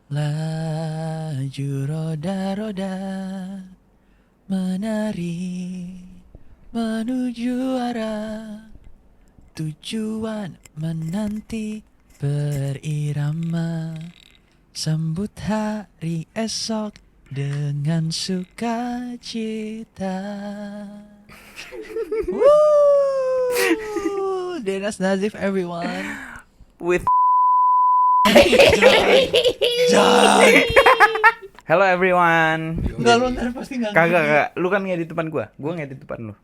Laju roda-roda menari menuju arah tujuan menanti berirama sambut hari esok dengan sukacita. Woo! Denas Nazif everyone. With Jangan. hello everyone. Enggak lu ntar pasti enggak. Kagak, lu kan ngedit depan gua ngedit depan lu.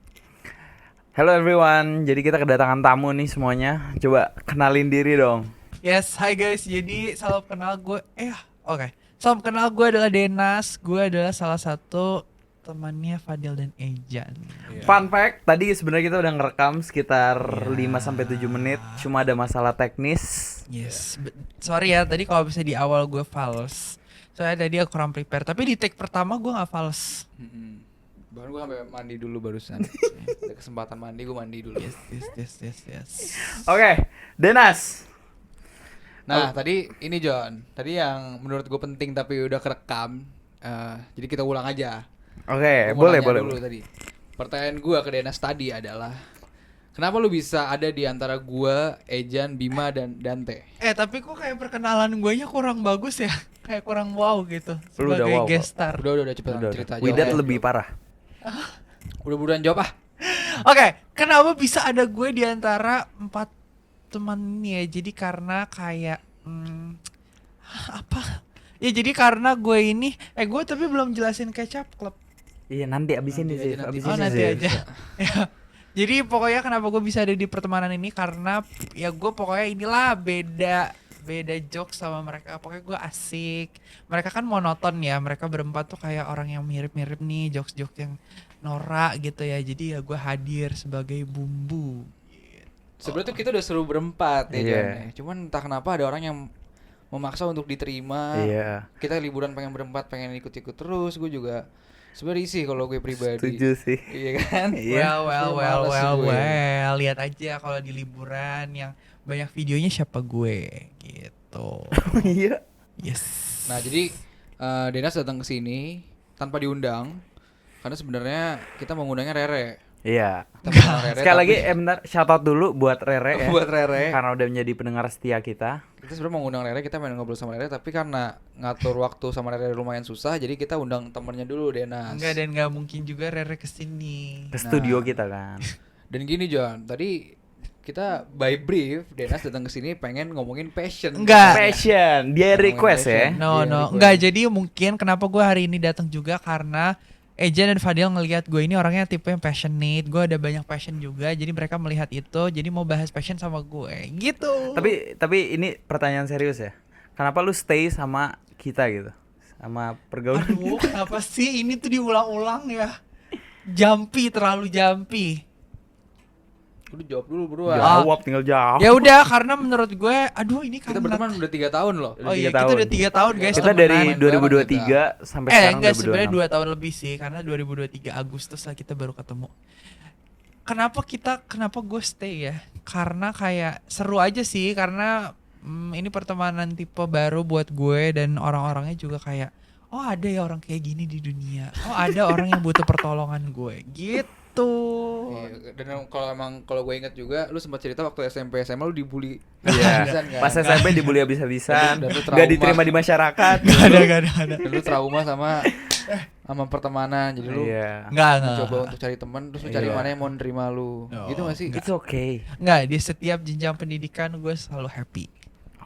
Hello everyone, jadi kita kedatangan tamu nih semuanya. Coba kenalin diri dong. Yes, hi guys. Jadi salam kenal gue. Oke. Salam kenal, gue adalah Denas. Gue adalah salah satu temannya Fadil dan Ejan. Fun fact, tadi sebenarnya kita udah ngerekam sekitar 5-7 menit, cuma ada masalah teknis. Yes. Sorry ya, tadi kalau bisa di awal gue fals. Soalnya tadi aku kurang prepare. Tapi di take pertama gue gak fals. Bahkan gue sampai mandi dulu barusan. Ada kesempatan mandi, gue mandi dulu. Yes. Oke, Denas. Nah, tadi ini John. Tadi yang menurut gue penting tapi udah kerekam. Jadi kita ulang aja. Oke, Gua mau boleh. nanya dulu tadi. Pertanyaan gue ke Denas tadi adalah, kenapa lu bisa ada di antara gue, Ejan, Bima, dan Dante? Tapi kok kayak perkenalan gue nya kurang bagus ya? Kayak kurang wow gitu. Lu udah Sebagai wow, guest star. Udah cepetan Udah. cerita aja. Widat Oke. lebih parah. Udah buruan jawab ah. Oke, kenapa bisa ada gue di antara 4 teman ini ya? Jadi karena kayak apa? Ya jadi karena gue ini gue tapi belum jelasin Kecap Club. Iya, nanti abis ini sih. nanti Abis Oh, ini nanti sih. aja. Ya. Jadi pokoknya kenapa gue bisa ada di pertemanan ini karena ya gue pokoknya inilah beda jokes sama mereka. Pokoknya gue asik. Mereka kan monoton ya. Mereka berempat tuh kayak orang yang mirip-mirip nih, jokes-jokes yang norak gitu ya. Jadi ya gue hadir sebagai bumbu. Sebenarnya tuh kita udah seru berempat ya Iya. Jan, ya. Cuman entah kenapa ada orang yang memaksa untuk diterima. Iya. Kita liburan pengen berempat, pengen ikut-ikut terus. Gue juga sebenarnya risih kalau gue pribadi. Setuju sih. Iya kan? Iya. Well, Sebenarnya males gue. lihat aja kalau di liburan yang banyak videonya siapa gue gitu. Iya. Yes. Nah jadi Denas datang ke sini tanpa diundang karena sebenarnya kita mau ngundangnya Rere. Iya. Kita mau undang Rere, Sekali lagi tapi- bentar, shout out dulu buat Rere ya. buat Rere. Karena udah menjadi pendengar setia kita. Kita sebenarnya mau ngundang Rere, kita pengen ngobrol sama Rere, tapi karena ngatur waktu sama Rere lumayan susah, jadi kita undang temennya dulu Denas. Enggak, dan nggak mungkin juga Rere kesini. Ke studio kita kan. Dan gini John, tadi kita by brief Denas datang ke sini pengen ngomongin passion. Enggak. Passion, dia Ngomongin request ya. passion. No, Iya, no. request. Enggak, jadi mungkin kenapa gue hari ini datang juga karena Ejan dan Fadil ngelihat gue ini orangnya tipe yang passionate. Gue ada banyak passion juga, jadi mereka melihat itu, jadi mau bahas passion sama gue. Gitu. Tapi ini pertanyaan serius ya. Kenapa lu stay sama kita gitu? Sama pergaulan Aduh, kita? kenapa sih ini tuh diulang-ulang ya? Terlalu jampi. Udah jawab dulu buruan. Jawab, tinggal jawab. Ya udah, karena menurut gue, aduh ini Kita karena berteman udah 3 tahun loh. Oh iya, 3 kita tahun. udah 3 tahun guys. Kita temenan. dari Main bareng 2023 sampai sekarang Enggak, sebenarnya 2026. 2 tahun lebih sih, karena 2023 Agustus lah kita baru ketemu. Kenapa gue stay ya? Karena kayak seru aja sih, karena ini pertemanan tipe baru buat gue dan orang-orangnya juga kayak, oh ada ya orang kayak gini di dunia. Oh ada orang yang butuh pertolongan gue. Gitu. Iya, dan kalau gue inget juga, lu sempat cerita waktu SMP SMA lu dibully. Iya. Habisan kan? Pas SMP dibully habis-habisan, Dan lu gak trauma. diterima di masyarakat. Gak ada. Dan lu trauma sama pertemanan, jadi lu Iya. Enggak. coba untuk cari teman, terus lu cari Iya. mana yang mau nerima lu. Oh, Gitu gak sih? It's okay. Enggak, di setiap jenjang pendidikan gue selalu happy.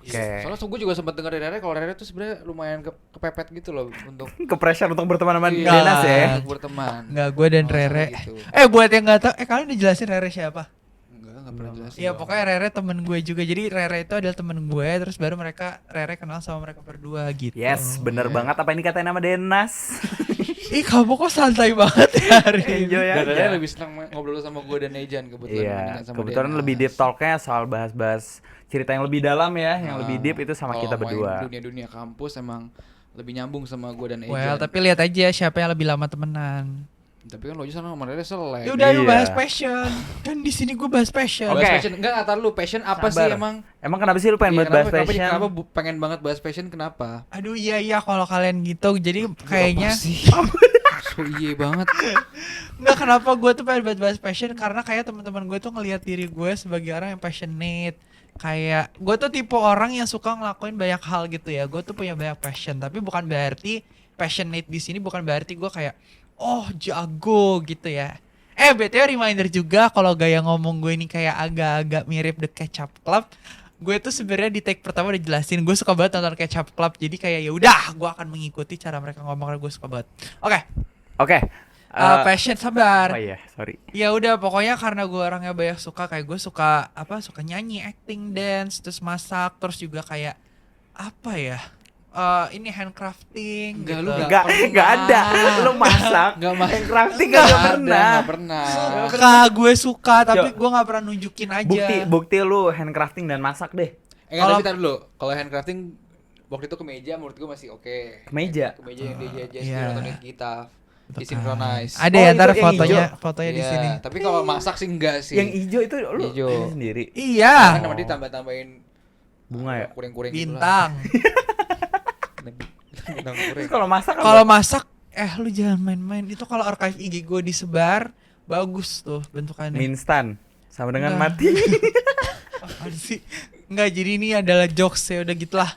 Oke. Soalnya gue juga sempat denger dari Rere kalau Rere tuh sebenarnya lumayan kepepet gitu loh untuk Ke pressure untuk berteman sama Iya, Denas ya. untuk berteman. Enggak, gue dan Oh, Rere. gitu. Buat yang nggak tahu, kalian udah jelasin Rere siapa? Enggak pernah jelasin. Iya, pokoknya Rere temen gue juga. Jadi Rere itu adalah temen gue, terus baru Rere kenal sama mereka berdua gitu. Yes, bener Iya. banget apa ini katain nama Denas. Ih, kamu kok santai banget ya hari ini. Enjoy Dan Rere aja. lebih senang ngobrol sama gue dan Ejan kebetulan Iya, dibandingkan sama kebetulan Denas. lebih deep talknya soal bahas-bahas cerita yang lebih dalam ya, yang Nah, lebih deep itu sama kalau kita main berdua. Dunia-dunia kampus emang lebih nyambung sama gue dan Ejan. Well, tapi lihat aja siapa yang lebih lama temenan. Tapi kan lo sama Rere selek. Ya udah lu Iya. bahas passion. Kan di sini gue bahas passion. Oke. Bahas passion. Enggak, ntar lu passion apa sih Sabar. emang? Emang kenapa sih lu pengen Iya, banget bahas kenapa fashion? pengen banget bahas passion kenapa? Aduh iya kalau kalian gitu. Jadi kayaknya Apa sih? So iya banget. nggak, kenapa gue tuh pengen bahas passion, karena kayak teman-teman gue tuh ngelihat diri gue sebagai orang yang passionate. Kayak gue tuh tipe orang yang suka ngelakuin banyak hal gitu ya. Gue tuh punya banyak passion, tapi bukan berarti passionate di sini bukan berarti gue kayak oh jago gitu ya. BTW reminder juga kalau gaya ngomong gue ini kayak agak-agak mirip The Ketchup Club. Gue tuh sebenarnya di take pertama udah jelasin gue suka banget nonton Ketchup Club. Jadi kayak ya udah gue akan mengikuti cara mereka ngomong karena gue suka banget. Oke. Oke. Passion, sabar. Oh iya, sorry. Ya udah pokoknya karena gue orangnya banyak suka, kayak gue suka suka nyanyi, acting, dance, terus masak, terus juga kayak apa ya? Ini handcrafting Enggak, gitu. lu Enggak ada. Lu masak. Enggak mah. Crafting Enggak enggak pernah. Enggak pernah. Suka, gue suka tapi Coba. gue nggak pernah nunjukin aja. Bukti lu handcrafting dan masak deh. Enggak, Kalau- tapi tar dulu. Kalau handcrafting waktu itu kemeja menurut gue masih oke. Kemeja? Kemeja yang dia Iya. jadi nontonin kita. Disinkronize. Ada Oh, ya itu ntar yang fotonya di Iya, sini. tapi kalau masak sih enggak sih. Yang hijau itu lu Hijau. bikin sendiri. Iya. Kan nama dia tambah-tambahin Bunga ya? Kuring-kuring Bintang. Bintang kuring. Terus kalau masak Kalau apa? masak lu jangan main-main. Itu kalau archive IG gue disebar bagus tuh bentukannya. mie instan sama dengan Enggak. mati. Apaan sih? Enggak, jadi ini adalah jokes ya udah gitulah.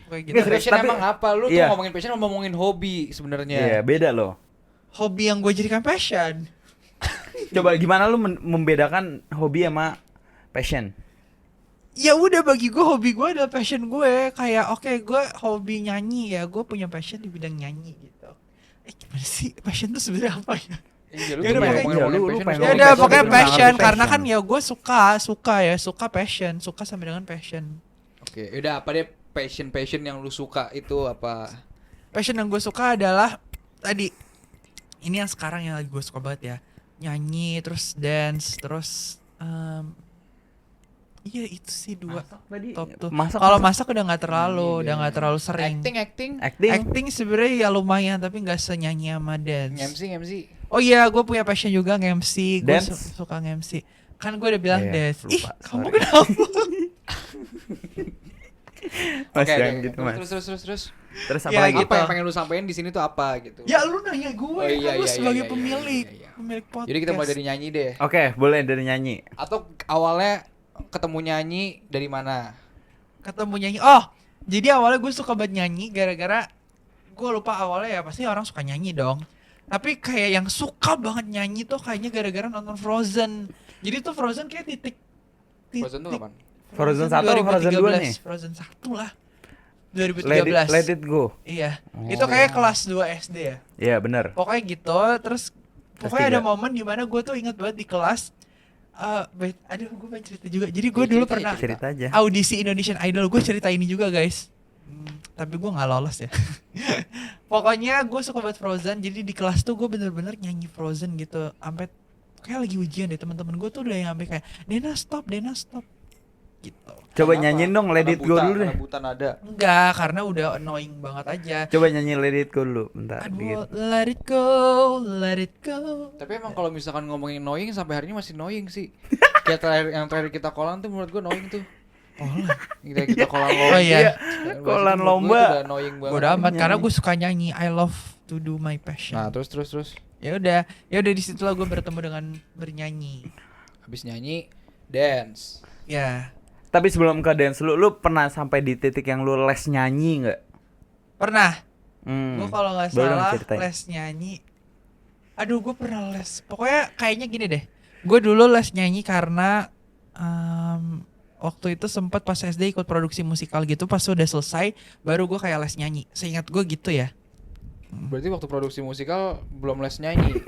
Kayak gitu. Nggak, serius, Passion tapi- emang apa? Lu tuh Iya. ngomongin passion atau ngomongin hobi sebenarnya? Iya, beda loh. Hobi yang gue jadikan passion. Coba gimana lu membedakan hobi sama passion? Ya udah, bagi gue hobi gue adalah passion gue. Kayak oke, gue hobi nyanyi ya, gue punya passion di bidang nyanyi gitu. Gimana sih passion tuh sebenarnya apa ya? Iya, lu Ya tuh udah, pengen pokoknya- ngomongin lu passion, pengen Ya ngomongin udah passion, pokoknya itu passion, mengalami karena passion. kan ya gue suka passion, suka sama dengan passion. Oke, udah apa deh passion yang lu suka itu apa? Passion yang gue suka adalah tadi ini yang sekarang yang lagi gue suka banget ya, nyanyi, terus dance, terus iya itu sih dua top tuh. Masak Kalau masak. masak udah nggak terlalu, Nyanyi udah deh. nggak terlalu sering. Acting. Acting sebenarnya ya lumayan, tapi nggak senyanyi sama dance. MC. Oh iya, gue punya passion juga nge-MC. Gue Dance? suka nge-MC. Kan gue udah bilang Iya, dance. lupa, Ih, kamu sorry. kenapa? Mas Oke, jangan oke. gitu, Mas. Terus. Terus apa Ya, lagi? gitu. Apa yang pengen lu sampein di sini tuh apa gitu? Ya lu nanya gue, Oh, iya, kan lu iya, sebagai iya, pemilik, iya. pemilik podcast. Jadi kita mulai dari nyanyi deh. Oke, boleh dari nyanyi. Atau awalnya ketemu nyanyi dari mana? Ketemu nyanyi. Oh, jadi awalnya gue suka banget nyanyi gara-gara gue lupa awalnya ya, pasti orang suka nyanyi dong. Tapi kayak yang suka banget nyanyi tuh kayaknya gara-gara nonton Frozen. Jadi tuh Frozen kayak titik. Frozen tuh kapan? Frozen 1 atau Frozen 2 nih? Frozen 1 lah. 2013. Let it go. Iya. Oh. Itu kayak kelas 2 SD ya. Iya, benar. Pokoknya gitu, terus pokoknya ada 3. momen dimana gue tuh inget banget di kelas. Aduh, gue pengen cerita juga. Jadi gue Ya, dulu cerita, pernah Cerita aja. audisi Indonesian Idol, gue cerita ini juga guys. Tapi gue nggak lolos ya. Pokoknya gue suka banget Frozen, jadi di kelas tuh gue bener-bener nyanyi Frozen gitu. Sampai kayak lagi ujian deh, teman-teman gue tuh udah yang sampai kayak Dena stop gitu. Coba Kenapa? nyanyiin dong Let Karena It Go buta, dulu deh. karena buta nada. Enggak, karena udah annoying banget aja. Coba nyanyi Let It Go dulu bentar dikit. Aduh, let it go, let it go. Tapi emang kalau misalkan ngomongin annoying sampai hari ini masih annoying sih. Kayak yang terakhir kita kolan tuh menurut gue annoying tuh. Kita kolan lomba. Oh iya. Kolan Menurut lomba. gua itu udah annoying banget. Bodo amat, nyanyi. karena gue suka nyanyi. I love to do my passion. Nah, terus. Ya udah di situlah gue bertemu dengan bernyanyi. Habis nyanyi, dance. Ya, Tapi sebelum ke dance lu pernah sampai di titik yang lu les nyanyi nggak? pernah. Hmm. Gue kalau nggak Boleh dong salah ceritain. les nyanyi. Aduh, gue pernah les. Pokoknya kayaknya gini deh. Gue dulu les nyanyi karena waktu itu sempat pas SD ikut produksi musikal gitu. Pas udah selesai, baru gue kayak les nyanyi. Seingat gue gitu ya. Berarti waktu produksi musikal belum les nyanyi.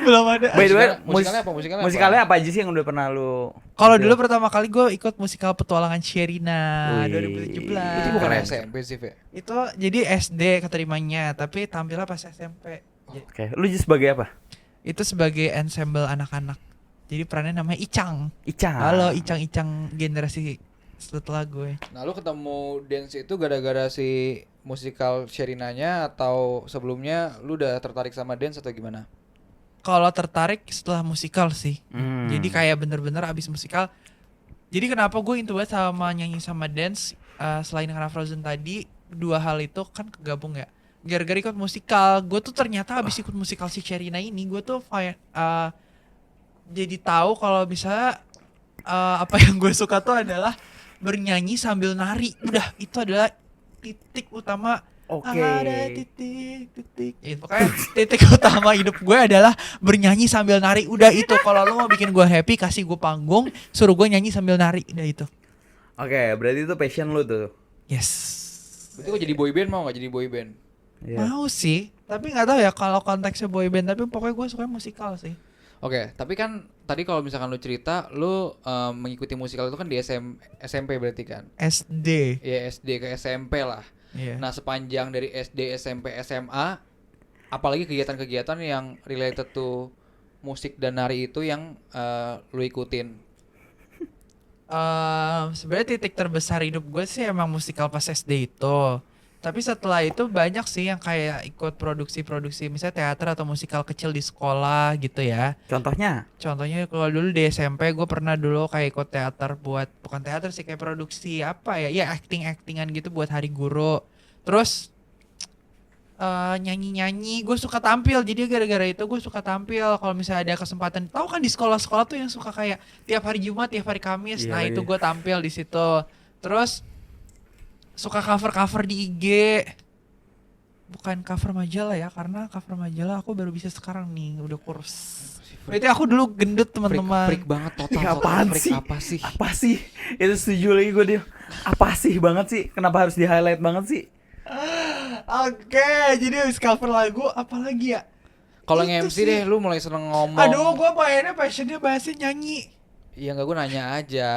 Belum ada. By the way, Musikalnya apa? Musikalnya apa? musikalnya apa aja sih yang udah pernah lu? Kalau dulu pertama kali gue ikut musikal Petualangan Sherina Wih. 2017. Itu bukan Keren. SMP sih, Fe. Itu jadi SD keterimanya, tapi tampilnya pas SMP. Oke, lu jadi sebagai apa? Itu sebagai ensemble anak-anak. Jadi perannya namanya Icang. Icang. Halo Icang-Icang generasi setelah gue. Nah, lu ketemu dance itu gara-gara si musikal Sherinanya atau sebelumnya lu udah tertarik sama dance atau gimana? Kalau tertarik setelah musikal sih. Jadi Hmm. kayak bener-bener abis musikal. Jadi kenapa gue into banget sama nyanyi sama dance, selain karena Frozen tadi, dua hal itu kan kegabung ya. Gara-gara ikut musikal, gue tuh ternyata abis ikut musikal si Sherina ini, gue tuh jadi tahu kalau misalnya apa yang gue suka tuh adalah bernyanyi sambil nari. Udah, itu adalah titik utama. Oke. Ada titik. Ya, pokoknya titik utama hidup gue adalah bernyanyi sambil nari. Udah itu, kalau lo mau bikin gue happy, kasih gue panggung, suruh gue nyanyi sambil nari. Udah itu. Oke, berarti itu passion lu tuh. Yes. Berarti kok jadi boyband mau nggak jadi boyband? Iya. Mau sih, tapi nggak tahu ya kalau konteksnya boyband. Tapi pokoknya gue suka musikal sih. Oke, tapi kan tadi kalau misalkan lu cerita lu mengikuti musikal itu kan di SMP berarti kan? SD. Ya SD ke SMP lah. Iya. Nah, sepanjang dari SD, SMP, SMA, apalagi kegiatan-kegiatan yang related to musik dan nari itu yang lu ikutin? Sebenarnya titik terbesar hidup gue sih emang musikal pas SD itu. Tapi setelah itu banyak sih yang kayak ikut produksi-produksi misalnya teater atau musikal kecil di sekolah gitu ya. Contohnya? Contohnya kalau dulu di SMP gue pernah dulu kayak ikut teater buat, bukan teater sih, kayak produksi apa ya, ya acting-actingan gitu buat hari guru. Terus nyanyi-nyanyi, gue suka tampil, jadi gara-gara itu gue suka tampil. Kalau misalnya ada kesempatan, tahu kan di sekolah-sekolah tuh yang suka kayak tiap hari Jumat, tiap hari Kamis, Iya nah lagi. itu gue tampil di situ. Terus suka cover-cover di IG, bukan cover majalah ya, karena cover majalah aku baru bisa sekarang nih, udah kurus. Berarti aku dulu gendut teman-teman. Freak banget total. Ih, total apaan freak. sih? Apa sih? Apa sih? Itu setuju lagi gue dia. Apa sih banget sih? Kenapa harus di highlight banget sih? Oke, jadi habis cover lagu apa lagi ya? Kalau Itu nge-MC sih. deh lu mulai seneng ngomong. Aduh, gue pengennya passionnya bahasa nyanyi. Iya enggak, gue nanya aja.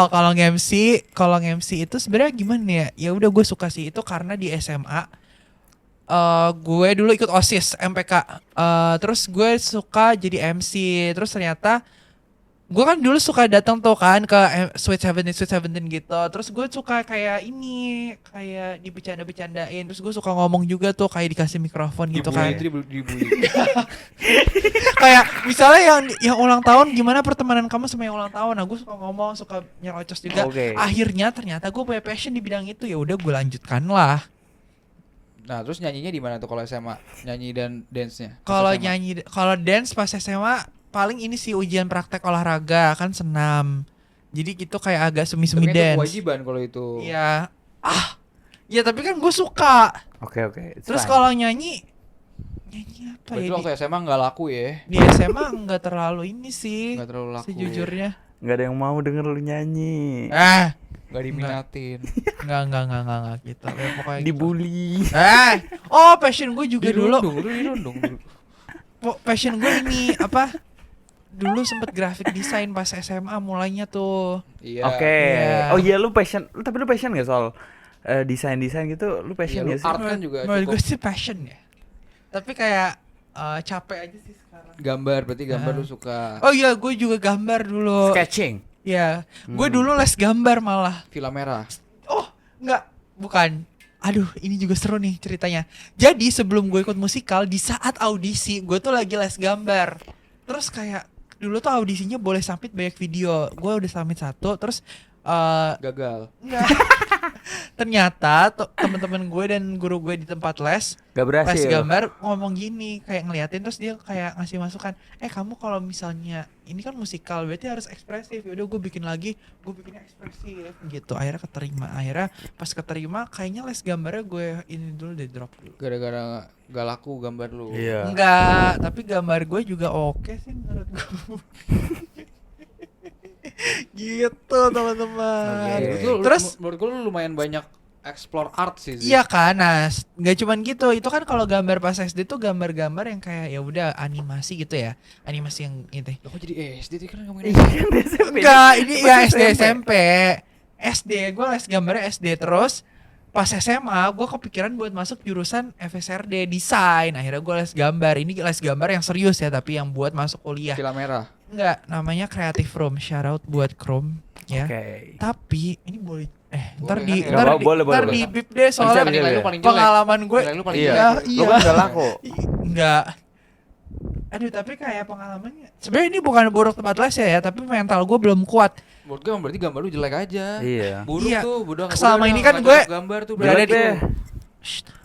Kalau nge-MC itu sebenarnya gimana ya? Ya udah gue suka sih itu karena di SMA gue dulu ikut OSIS MPK. Terus gue suka jadi MC. Terus ternyata gue kan dulu suka datang tuh kan ke Sweet Seventeen gitu. Terus gue suka kayak ini, kayak dibecanda-becandain. Terus gue suka ngomong juga tuh kayak dikasih mikrofon gitu kan. Dibully. Kayak misalnya yang ulang tahun, gimana pertemanan kamu sama yang ulang tahun? Nah, gue suka ngomong, suka nyerocos juga. Oke. Akhirnya ternyata gue punya passion di bidang itu, ya udah gue lanjutkan lah. Nah, terus nyanyinya di mana tuh kalau SMA? Nyanyi dan dance-nya? Pas Kalau SMA? nyanyi, kalau dance pas SMA paling ini sih ujian praktek olahraga kan senam. Jadi gitu kayak agak Tapi semi-semi kan itu dance. kewajiban kalau itu. Iya. Ya tapi kan gue suka. Oke. It's Terus fine. kalau nyanyi apa Berarti ya? waktu SMA nggak laku ya? Di SMA nggak terlalu ini sih. Nggak terlalu laku. Sejujurnya. Nggak ada yang mau denger lu nyanyi. Nggak diminatin. Enggak gitu. Ya, pokoknya gitu. Dibully. Passion gue juga dulu. Dirundung. Passion gue ini apa? Dulu sempet graphic design pas SMA mulainya tuh. Iya. Oke. Iya. Oh iya lu passion. Tapi lu passion gak soal desain gitu? Lu passion Iya, lu gak sih? art kan juga Menurut cukup. gue sih passion ya. Tapi kayak capek aja sih sekarang. Gambar, berarti gambar Ah. lu suka. Oh iya, gue juga gambar dulu. Sketching. Ya, gue dulu les gambar malah. Film merah. Oh, enggak, bukan. Aduh, ini juga seru nih ceritanya. Jadi sebelum gue ikut musikal, di saat audisi, gue tuh lagi les gambar. Terus kayak dulu tuh audisinya boleh submit banyak video. Gue udah submit satu, terus Gagal. enggak. Ternyata teman-teman gue dan guru gue di tempat les Gak berhasil. les gambar ngomong gini, kayak ngeliatin, terus dia kayak ngasih masukan, kamu kalau misalnya ini kan musikal berarti harus ekspresif. Yaudah gue bikin lagi, gue bikinnya ekspresif gitu. Akhirnya keterima. Akhirnya pas keterima kayaknya les gambarnya gue ini dulu deh, drop dulu. Gara-gara gak laku gambar lu. Iya. Enggak, tapi gambar gue juga oke sih menurut gue. Gitu teman-teman. Oke. Terus menurut gue lu lumayan banyak explore art sih. iya kan, nah nggak cuman gitu. Itu kan kalau gambar pas SD tuh gambar-gambar yang kayak ya udah animasi gitu ya, animasi yang itu. Loh, kok jadi SD kan ngomongin Iya kan SMP. Enggak, ini Pas ya SD SMP. SD gue les gambarnya SD, terus pas SMA gue kepikiran buat masuk jurusan FSRD desain. Akhirnya gue les gambar. Ini les gambar yang serius ya, tapi yang buat masuk kuliah. Film merah. Enggak, namanya Creative Room. Shout out buat Chrome ya. Oke. Tapi ini boleh ntar Boleh di kan? ntar Nggak, di boleh, ntar boleh. di bip deh soalnya Bisa, Nilai lu bisa. paling jelek. pengalaman gue. Nilai lu paling Iya. jelek. Lu kan udah laku. Enggak. Aduh, tapi kayak pengalamannya. Sebenarnya ini bukan buruk tempat les ya, tapi mental gue belum kuat. Menurut gue emang berarti gambar lu jelek aja. Iya. Buruk Iya. tuh, bodoh. Selama bodoh, ini kan nggak gue cocok gambar tuh berada Jelek di deh.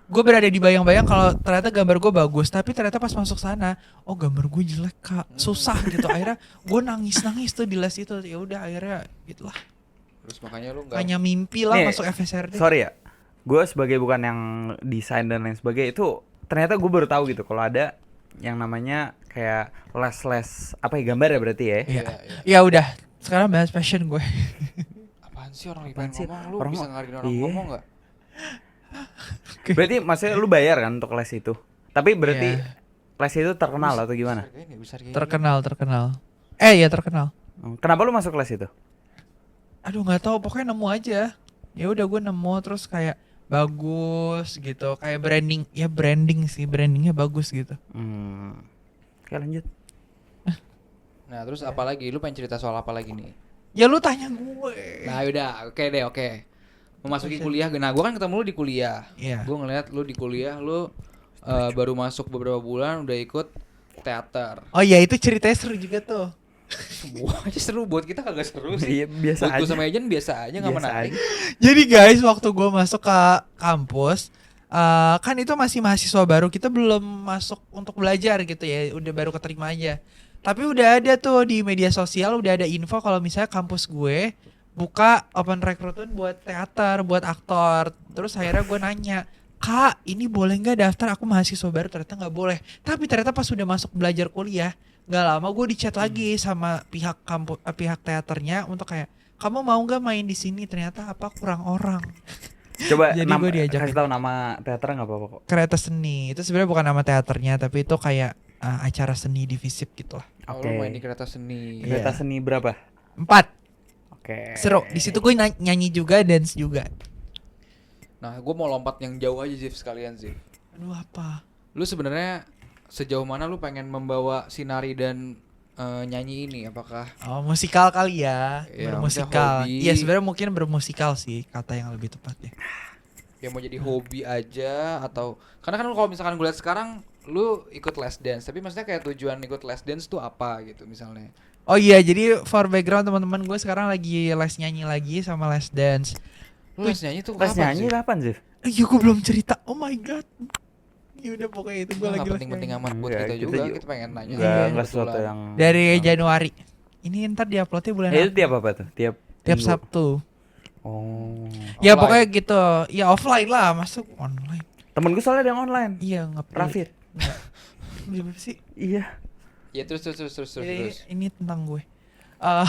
Gue berada di bayang-bayang kalau ternyata gambar gue bagus, tapi ternyata pas masuk sana, oh gambar gue jelek kak, susah gitu. Akhirnya gue nangis tuh di les itu. Ya udah akhirnya gitulah. Terus makanya lu enggak Hanya mimpi lah Nih, masuk FSRD. Sorry ya. Gue sebagai bukan yang desain dan lain sebagainya itu ternyata gue baru tahu gitu kalau ada yang namanya kayak les apa ya, gambar ya berarti ya. Iya. Iya, Ya udah, sekarang bahas passion gue. apaan sih orang lagi Apaan pengen sih? ngomong, lu Orang bisa mau- ngarin orang Iya. ngomong enggak? Berarti maksudnya lu bayar kan untuk les itu. Tapi berarti Iya. les itu terkenal atau gimana? Terkenal. Ya terkenal. Kenapa lu masuk les itu? Aduh nggak tahu, pokoknya nemu aja. Ya udah gue nemu terus kayak bagus gitu, kayak branding sih, brandingnya bagus gitu. Oke, lanjut. Nah, terus apa lagi? Lu pengen cerita soal apa lagi nih? Ya lu tanya gue. Nah, udah, oke. Memasuki kuliah. Nah, gua kan ketemu lu di kuliah. Iya. Gua ngeliat lu di kuliah, lu baru masuk beberapa bulan udah ikut teater. Oh iya, itu ceritanya seru juga tuh. Semua aja seru, buat kita kagak seru sih. Iya, biasa Buat gua aja. sama Ejen biasa aja, nggak Biasa menarik. aja. Jadi guys, waktu gue masuk ke kampus, kan itu masih mahasiswa baru, kita belum masuk untuk belajar gitu ya, udah baru keterima aja. Tapi udah ada tuh di media sosial, udah ada info kalau misalnya kampus gue buka open recruitment buat teater, buat aktor. Terus akhirnya gue nanya, Kak, ini boleh nggak daftar? Aku mahasiswa baru. Ternyata nggak boleh. Tapi ternyata pas sudah masuk belajar kuliah, nggak lama gue dicat lagi sama pihak pihak teaternya untuk kayak, kamu mau nggak main di sini? Ternyata apa, kurang orang. Coba Jadi gua diajakin. kasih tahu nama teaternya nggak apa-apa kok. Kereta seni itu sebenarnya bukan nama teaternya, tapi itu kayak acara seni di FISIP gitu lah. Oh, Oke. lu main di kereta seni. Iya. Kereta seni berapa? 4. Oke. Seru. Di situ gue nyanyi juga, dance juga. Nah, gua mau lompat yang jauh aja Zif sekalian sih. Aduh apa? Lu sebenarnya sejauh mana lu pengen membawa sinari dan nyanyi ini? Apakah Oh, musikal kali ya. Iya, Bermusikal. maksudnya hobi. Iya, sebenarnya mungkin bermusikal sih kata yang lebih tepat ya. ya mau jadi hobi aja atau karena kan kalau misalkan gue lihat sekarang lu ikut les dance, tapi maksudnya kayak tujuan ikut les dance tuh apa gitu misalnya? Oh iya, jadi for background teman-teman gue sekarang lagi les nyanyi lagi sama les dance. Lu les nyanyi tuh Les kapan nyanyi sih? kapan sih? Iya, gue belum cerita. Oh my god. Ya udah pokoknya itu gue Nggak lagi les penting-penting nyanyi. amat buat Enggak, kita kita juga, juga- kita pengen nanya. Enggak Kebetulan. sesuatu yang Dari Januari. Ini ntar diuploadnya bulan Itu apa? tiap apa tuh? Tiap Tiap minggu? Sabtu. Oh. Ya Offline. pokoknya gitu. Ya offline lah, masuk online. Temen gue soalnya ada yang online. Iya, nggak perlu. Rafid. Gimana sih? Iya. Ya terus. Ini tentang gue. Eh,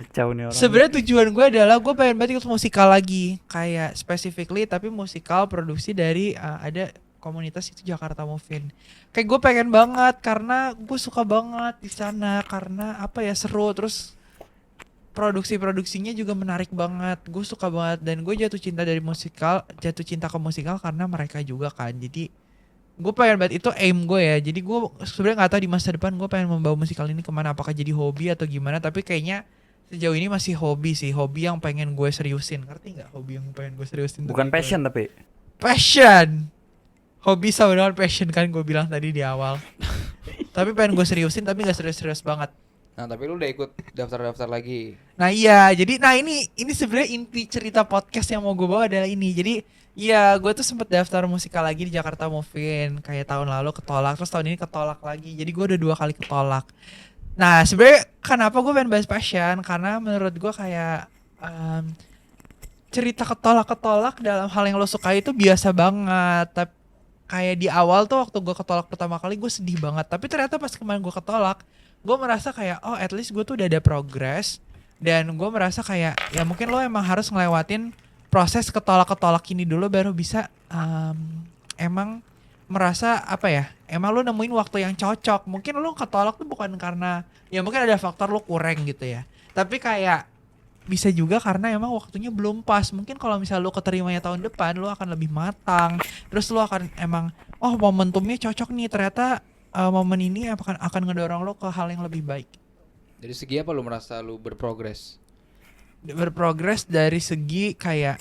Kacau nih orang. Sebenarnya tujuan gue adalah gue pengen banget ikut musikal lagi, kayak specifically tapi musikal produksi dari ada komunitas itu Jakarta Movin. Kayak gue pengen banget karena gue suka banget di sana karena apa ya, seru, terus produksinya juga menarik banget. Gue suka banget dan gue jatuh cinta ke musikal karena mereka juga kan. Jadi gue pengen banget, itu aim gue ya. Jadi gue sebenarnya nggak tahu di masa depan gue pengen membawa musikal ini kemana, apakah jadi hobi atau gimana. Tapi kayaknya sejauh ini masih hobi sih, hobi yang pengen gue seriusin. Ngerti nggak hobi yang pengen gue seriusin? Bukan passion tapi. Passion. Hobi sama dengan passion kan gue bilang tadi di awal. Tapi pengen gue seriusin tapi nggak serius-serius banget. Nah, tapi lu udah ikut daftar lagi. Nah iya, jadi ini sebenarnya inti cerita podcast yang mau gue bawa adalah ini. Jadi iya, gue tuh sempet daftar musikal lagi di Jakarta Movin, kayak tahun lalu ketolak, terus tahun ini ketolak lagi. Jadi gue udah 2 kali ketolak. Nah sebenarnya kenapa gue pengen bahas passion? Karena menurut gue kayak cerita ketolak dalam hal yang lo suka itu biasa banget. Tapi kayak di awal tuh waktu gue ketolak pertama kali gue sedih banget. Tapi ternyata pas kemarin gue ketolak, gue merasa kayak oh at least gue tuh udah ada progress. Dan gue merasa kayak ya mungkin lo emang harus ngelewatin proses ketolak ini dulu baru bisa emang merasa apa ya, emang lo nemuin waktu yang cocok. Mungkin lo ketolak tuh bukan karena ya mungkin ada faktor lo kurang gitu ya, tapi kayak bisa juga karena emang waktunya belum pas. Mungkin kalau misal lo keterimanya tahun depan, lo akan lebih matang, terus lo akan emang oh momentumnya cocok nih, ternyata momen ini akan ngedorong lo ke hal yang lebih baik. Dari segi apa lu merasa lu berprogres? Berprogres dari segi kayak,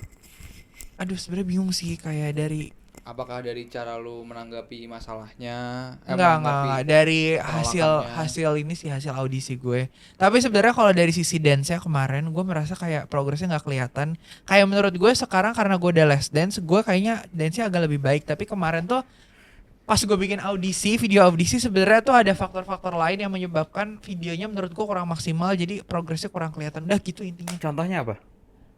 aduh sebenarnya bingung sih, kayak dari Apakah dari cara lu menanggapi masalahnya? enggak dari penolakannya? hasil ini sih, hasil audisi gue. Tapi sebenarnya kalau dari sisi dance-nya kemarin gue merasa kayak progresnya nggak kelihatan. Kayak menurut gue sekarang karena gue udah les dance, gue kayaknya dance-nya agak lebih baik. Tapi kemarin tuh pas gue bikin video audisi sebenarnya tuh ada faktor-faktor lain yang menyebabkan videonya menurut gue kurang maksimal, jadi progresnya kurang kelihatan. Udah gitu intinya. Contohnya apa?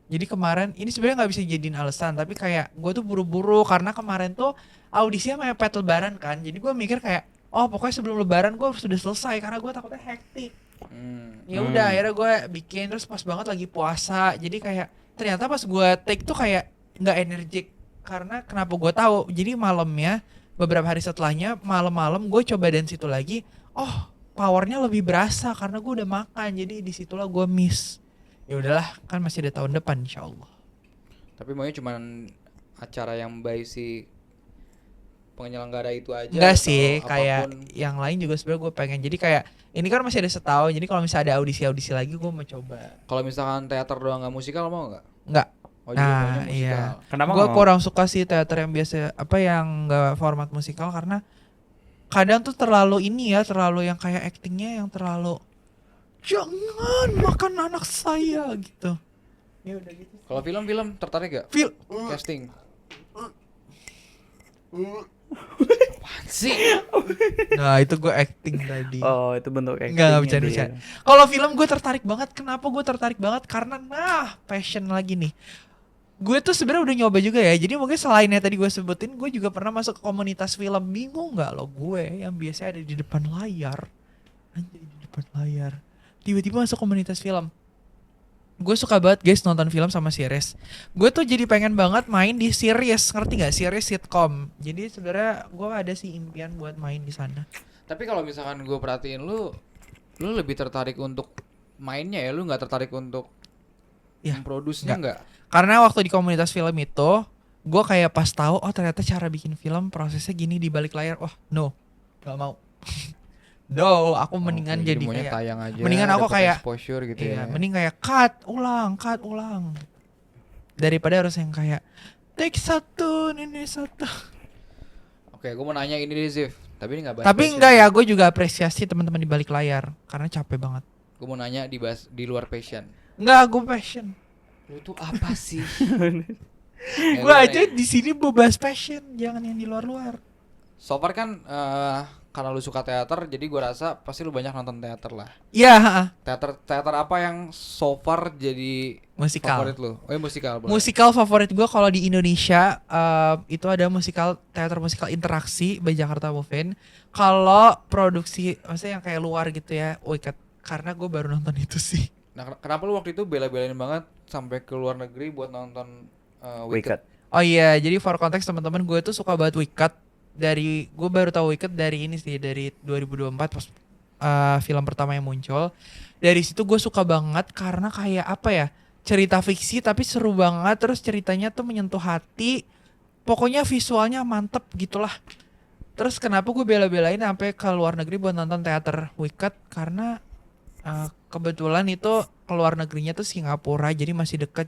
Jadi kemarin ini sebenarnya nggak bisa jadiin alasan, tapi kayak gue tuh buru-buru karena kemarin tuh audisinya mepet lebaran kan. Jadi gue mikir kayak, oh pokoknya sebelum lebaran gue sudah selesai karena gue takutnya hektik. Ya udah akhirnya gue bikin, terus pas banget lagi puasa. Jadi kayak ternyata pas gue take tuh kayak nggak energik. Karena kenapa gue tahu? Jadi malamnya beberapa hari setelahnya malam-malam gue coba dance itu lagi. Oh powernya lebih berasa karena gue udah makan. Jadi disitulah gue miss. Ya udahlah, kan masih ada tahun depan insyaallah. Tapi maunya cuman acara yang by si penyelenggara itu aja? Enggak atau sih, kayak apapun? yang lain juga sebenarnya gue pengen. Jadi kayak ini kan masih ada setahun. Jadi kalau misalnya ada audisi lagi gue mau coba. Kalau misalkan teater doang nggak musikal mau nggak? Enggak. Oh jadi maunya musikal. Iya. Kenapa Gue nggak mau? kurang suka sih teater yang biasa yang enggak format musikal karena kadang tuh terlalu ini ya, terlalu yang kayak actingnya yang terlalu jangan makan anak saya gitu. Ya udah gitu. Kalau film tertarik gak? Feel Casting. Apaan sih? Nah itu gue acting tadi. Oh, itu bentuk Enggak actingnya bercanda. dia. Kalau film gue tertarik banget. Kenapa gue tertarik banget? Karena passion lagi nih. Gue tuh sebenarnya udah nyoba juga ya. Jadi mungkin selainnya tadi gue sebutin, gue juga pernah masuk ke komunitas film. Bingung nggak lo gue yang biasanya ada di depan layar, anjay di depan layar, tiba-tiba masuk komunitas film. Gue suka banget guys nonton film sama series. Gue tuh jadi pengen banget main di series, ngerti nggak? Series sitcom. Jadi sebenarnya gue ada sih impian buat main di sana. Tapi kalau misalkan gue perhatiin lu lebih tertarik untuk mainnya ya, lu nggak tertarik untuk Ya, memproduksinya nggak? Karena waktu di komunitas film itu, gue kayak pas tahu, oh ternyata cara bikin film prosesnya gini di balik layar. Wah, no, gak mau. No, aku mendingan Oke, jadi maunya kayak, tayang aja, mendingan aku dapet kayak, exposure gitu iya, ya. mending kayak cut ulang, daripada harus yang kayak take satu, ini satu. Oke, gue mau nanya ini deh Zif. Tapi ini nggak bahas Tapi passion enggak sih. ya, gue juga apresiasi teman-teman di balik layar karena capek banget. Gue mau nanya di luar passion. Enggak, gue passion. Lu tuh apa sih? Gue aja di sini mau bahas passion, jangan yang di luar-luar. So far kan karena lu suka teater, jadi gue rasa pasti lu banyak nonton teater lah. Iya, heeh. Teater apa yang so far jadi Musikal. favorit lu? Oh ya musikal. boleh. Musikal favorit gue kalau di Indonesia itu ada teater musikal interaksi by Jakarta Movement. Kalau produksi maksudnya yang kayak luar gitu ya, Wicked. Karena gue baru nonton itu sih. Nah, kenapa lu waktu itu bela-belain banget sampai ke luar negeri buat nonton Wicked? Wicked. Oh iya, jadi for konteks teman-teman, gue tuh suka banget Wicked. Gue baru tahu Wicked dari ini sih, dari 2024 pas film pertama yang muncul. Dari situ gue suka banget karena kayak apa ya, cerita fiksi tapi seru banget, terus ceritanya tuh menyentuh hati. Pokoknya visualnya mantep gitulah. Terus kenapa gue bela-belain sampai ke luar negeri buat nonton teater Wicked? Karena kebetulan itu keluar negerinya tuh Singapura, jadi masih deket.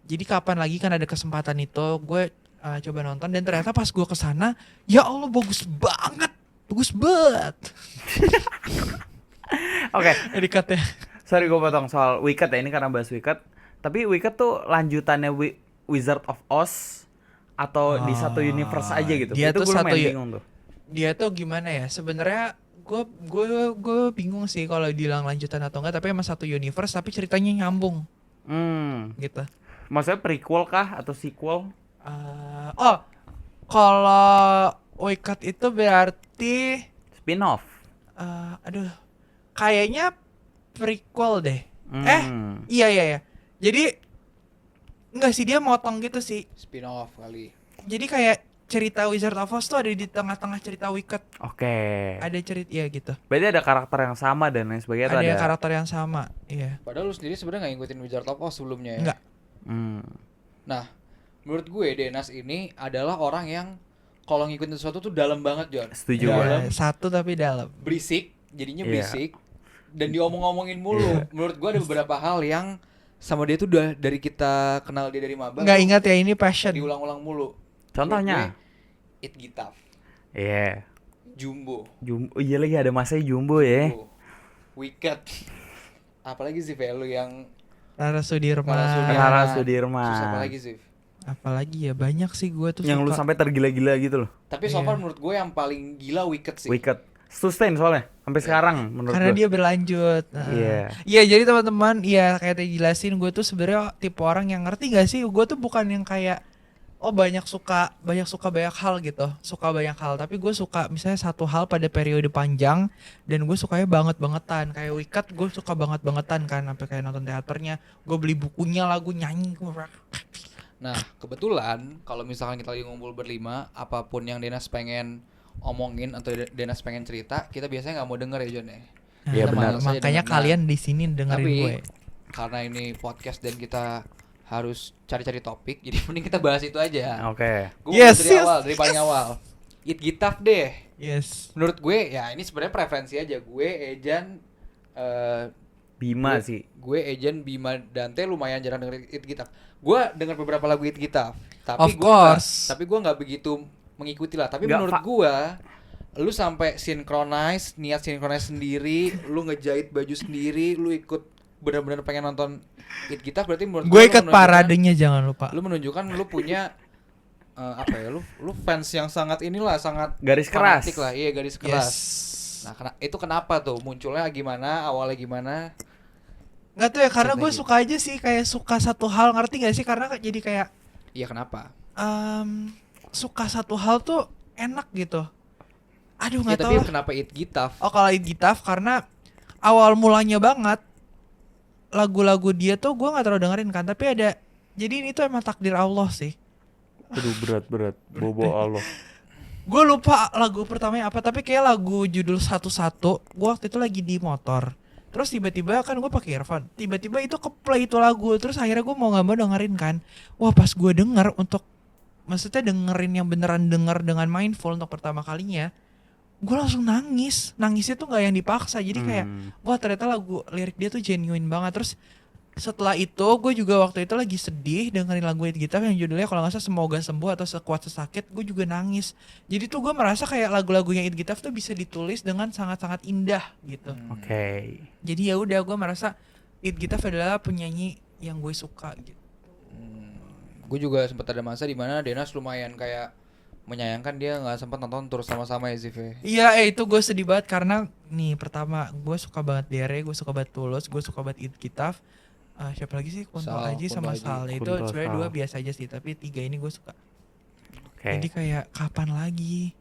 Jadi kapan lagi kan ada kesempatan itu, gue coba nonton dan ternyata pas gue kesana, ya Allah bagus banget. Oke, Dikatnya. sorry gue potong soal Wicked ya, ini karena bahas Wicked. Tapi Wicked tuh lanjutannya Wizard of Oz atau di satu universe aja gitu. Dia Itu tuh gue lumayan satu bingung tuh. Dia tuh gimana ya? Sebenarnya gue bingung sih kalau bilang lanjutan atau enggak, tapi emang satu universe tapi ceritanya nyambung gitu. Maksudnya prequel kah atau sequel? Kalau Wicked itu berarti Spin-off. aduh, kayaknya prequel deh. Hmm. Iya. Jadi enggak sih, dia motong gitu sih. Spin-off kali. Jadi kayak cerita Wizard of Oz tuh ada di tengah-tengah cerita Wicked. Oke. Ada cerita ya gitu. Berarti ada karakter yang sama dan lain sebagainya. Ada karakter yang sama. Iya. Padahal lu sendiri sebenarnya nggak ngikutin Wizard of Oz sebelumnya ya. Enggak. Hmm. Nah, menurut gue Denas ini adalah orang yang kalau ngikutin sesuatu tuh dalam banget, Jon. Setuju Iya, gua. Dalam, satu tapi dalam. berisik, jadinya Iya. berisik dan diomong-ngomongin mulu. Iya. Menurut gua ada beberapa hal yang sama dia tuh udah dari kita kenal dia dari maba Nggak tuh ingat ya ini passion. diulang-ulang mulu. Contohnya? Menurut gue, It Gitaf, Iya. Jumbo, Jumbo, iya lagi ada masanya Jumbo ya. Jumbo, Wicked. Apalagi sih lu yang Rara Sudirman. Rara Sudirman. Terus apa lagi sih? Apalagi ya banyak sih gue tuh Yang lu suka. sampai tergila-gila gitu loh. Tapi so Iya. far menurut gue yang paling gila Wicked sih. Wicked. Sustain soalnya sampai sekarang menurut Karena gua. dia berlanjut. Nah. Iya. Iya, jadi teman-teman, ya kayak tadi jelasin, gue tuh sebenarnya tipe orang yang ngerti gak sih? Gue tuh bukan yang kayak banyak suka banyak hal gitu, suka banyak hal. Tapi gue suka misalnya satu hal pada periode panjang dan gue sukanya bangetan. Kayak Wicked, gue suka bangetan kan, sampai kayak nonton teaternya, gue beli bukunya, lagu nyanyi. Nah, kebetulan kalau misalkan kita lagi ngumpul berlima, apapun yang Denas pengen omongin atau Denas pengen cerita, kita biasanya nggak mau denger ya, Jon ya. Iya, Kita benar. malas aja Makanya denger. kalian di sini dengerin Tapi gue. karena ini podcast dan kita harus cari-cari topik, jadi mending kita bahas itu aja. Oke. Gue Yes, dari yes, awal, dari paling awal. It Gitaf deh. Yes. Menurut gue, ya ini sebenarnya preferensi aja. Gue, Ejan, Bima gue- sih. Gue, Ejan, Bima, Dante lumayan jarang denger It Gitaf. Gue denger beberapa lagu It Gitaf, Of course. tapi gue nggak begitu mengikuti lah. Tapi Nggak, menurut gue, lu sampai niat synchronize sendiri, lu ngejahit baju sendiri, lu ikut benar-benar pengen nonton It Gitaf, berarti menurut Gue lu ikut menunjukkan- paradenya, jangan lupa. Lu menunjukkan lu punya apa ya? Lu fans yang sangat sangat Garis keras. fanatik lah, iya garis keras. Yes. Nah, itu kenapa tuh? Munculnya gimana? Awalnya gimana? Nggak tuh ya, karena gue Ceritain. suka aja sih, kayak suka satu hal, ngerti gak sih? Karena jadi kayak Iya, kenapa? suka satu hal tuh enak gitu. Aduh Ya, nggak tahu tapi lah. kenapa It Gitaf? Oh, kalau It Gitaf karena awal mulanya banget lagu-lagu dia tuh gue nggak terlalu dengerin kan, tapi ada, jadi ini tuh emang takdir Allah sih. Aduh berat. Bobo Allah. Gue lupa lagu pertamanya apa, tapi kayak lagu judul satu-satu. Gue waktu itu lagi di motor. Terus tiba-tiba kan gue pakai earphone. Tiba-tiba itu keplay itu lagu. Terus akhirnya gue mau nggak mau dengerin kan. Wah, pas gue denger maksudnya dengerin yang beneran denger dengan mindful untuk pertama kalinya, gue langsung nangis. Nangisnya tuh nggak yang dipaksa. Jadi kayak, wah ternyata lirik dia tuh genuine banget. Terus setelah itu gue juga waktu itu lagi sedih dengerin lagu It Gitaf yang judulnya kalau nggak salah Semoga Sembuh atau Sekuat Sesakit. Gue juga nangis. Jadi tuh gue merasa kayak lagu-lagunya It Gitaf tuh bisa ditulis dengan sangat-sangat indah gitu. Oke. Jadi ya udah, gue merasa It Gitaf adalah penyanyi yang gue suka gitu. Gue juga sempat ada masa di mana Denas lumayan kayak menyayangkan dia nggak sempat nonton terus sama-sama ya, Zif ya. Iya, itu gue sedih banget karena nih pertama gue suka banget Dere, gue suka banget Tulus, gue suka banget It Gitaf. Siapa lagi sih? Kunto Sal, Aji Kunto sama Aji. Sal. Itu Kunto, sebenarnya Sal. dua biasa aja sih, tapi tiga ini gue suka. Oke. Jadi kayak kapan lagi?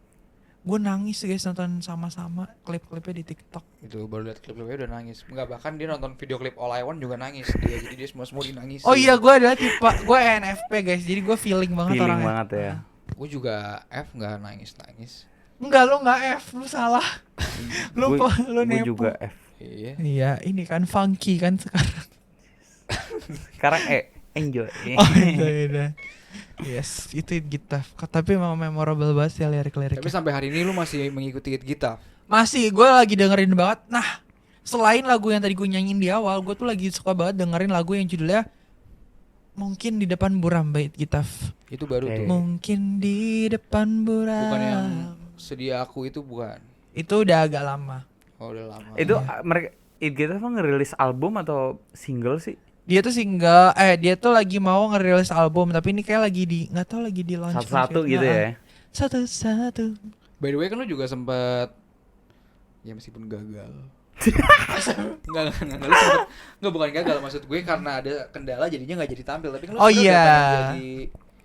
Gue nangis guys nonton sama-sama klip-klipnya di TikTok. Itu baru lihat klip-klipnya udah nangis. Enggak, bahkan dia nonton video klip All I Want juga nangis dia. Jadi dia semua dinangis. Oh iya, gue adalah tipe, gue ENFP guys. Jadi gue feeling banget Feeling orangnya. banget ya. Gue juga F nggak nangis. Enggak, lu nggak F, lu salah. lu Gue lu nepo. juga F. Iya. Iya, ini kan funky kan sekarang. Sekarang enjoy. Oh iya. Yes, itu It Gitaf. Tapi memang memorable banget sih Tapi lirik-liriknya. sampai hari ini lu masih mengikuti It Gitaf. Masih, gue lagi dengerin banget. Nah, selain lagu yang tadi gue nyanyiin di awal, gue tuh lagi suka banget dengerin lagu yang judulnya Mungkin di Depan Buram by It Gitaf. Itu baru Oke. tuh. Mungkin di depan buram. Bukan yang Sedia Aku itu bukan. Itu udah agak lama. Oh, udah lama. Itu Iya. mereka It Gitaf ngerilis album atau single sih? Dia tuh dia tuh lagi mau ngerilis album, tapi ini kayak lagi nggak tahu lagi di launch Satu-satu mungkin. gitu Nah, ya. Satu-satu. By the way kan lu juga sempet, ya meskipun gagal. Enggak, lu sempet, enggak, bukan gagal, maksud gue karena ada kendala jadinya nggak jadi tampil. Tapi kan lu Oh sebenarnya iya. udah pengen jadi.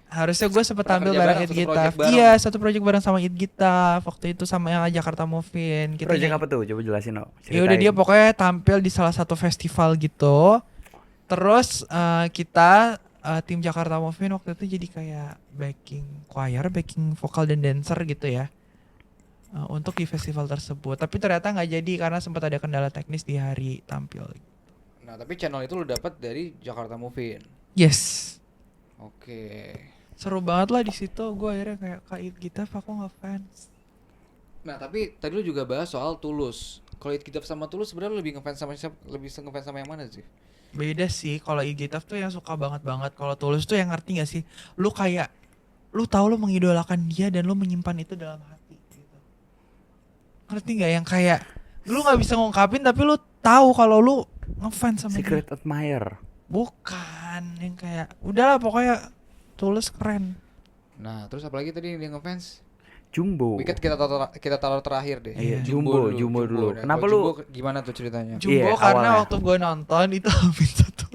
Harusnya gue sempet Pernah tampil kerja bareng bareng, It satu Gitaf. project bareng. Iya, satu project bareng sama It Gitaf. Waktu itu sama yang Jakarta Movie. Kita Project nyanyi- apa tuh? Coba jelasin dong. Ya udah, dia pokoknya tampil di salah satu festival gitu. Terus kita tim Jakarta Movie waktu itu jadi kayak backing choir, backing vokal dan dancer gitu ya. Untuk di festival tersebut. Tapi ternyata nggak jadi karena sempat ada kendala teknis di hari tampil. Nah, tapi channel itu lu dapat dari Jakarta Movie. Yes. Oke. seru banget lah di situ. Gue akhirnya kayak It Gitaf aku ngefans. Nah, tapi tadi lu juga bahas soal Tulus. Kalau It Gitaf sama Tulus sebenarnya lu lebih ngefans sama siapa? Lebih ngefans sama yang mana sih? Beda sih, kalau It Gitaf tuh yang suka banget. Kalau Tulus tuh yang ngerti gak sih? Lu kayak lu tahu lu mengidolakan dia dan lu menyimpan itu dalam hati gitu. Ngerti gak yang kayak lu nggak bisa ngungkapin tapi lu tahu kalau lu ngefans sama Secret dia. admirer. Bukan yang kayak udahlah pokoknya Tulus keren. Nah, terus apalagi tadi yang ngefans? Jumbo. Kita taruh terakhir deh. Iya, Jumbo dulu. Nah, Kenapa kalau lu- Jumbo gimana tuh ceritanya? Jumbo Iya, karena awalnya. waktu gue nonton itu habis satu.